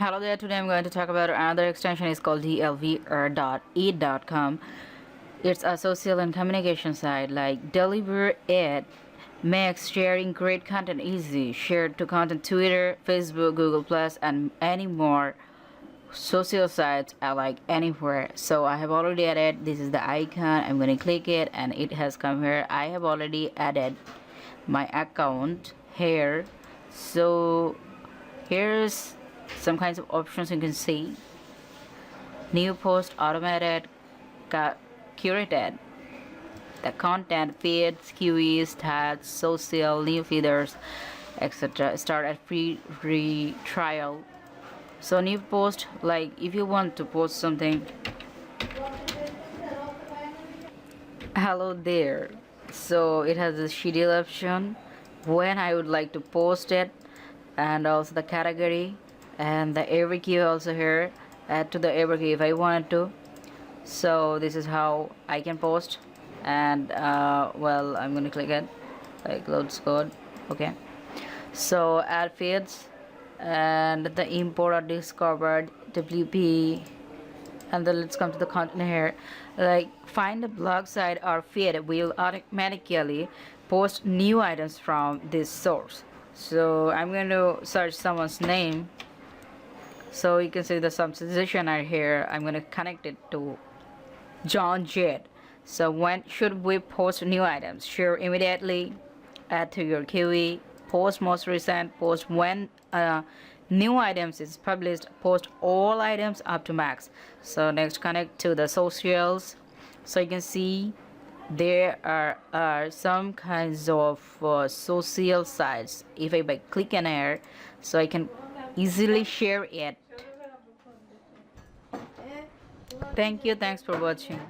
Hello there, today I'm going to talk about another extension. It's called Dlvr.it.com. It's a social and communication site. Like Dlvr.it makes sharing great content easy. Share to content Twitter, Facebook, Google Plus, and any more social sites are like anywhere. So I have already added, this is the icon. I'm going to click it and it has come here. I have already added my account here. So here's some kinds of options you can see. New post, automated, curated, the content, feeds, QEs, stats, social, new feeders, etc. Start at free trial. So new post, like if you want to post something, hello there. So it has a schedule option when I would like to post it, and also the category and the every key also here. Add to the every key if I wanted to. So this is how I can post, and well, I'm gonna click it, like loads code. Okay, so add feeds and the import or discovered WP, and then let's come to the content here. Like find a blog site or feed will automatically post new items from this source. So I'm going to search someone's name, so you can see the substitution are here. I'm going to connect it to John Jett. So when should we post new items? Share immediately, add to your QE, post most recent, post when new items is published, post all items up to max. So next, connect to the socials. So you can see there are some kinds of social sites. If I by click on here, so I can easily share it. Thank you, thanks for watching.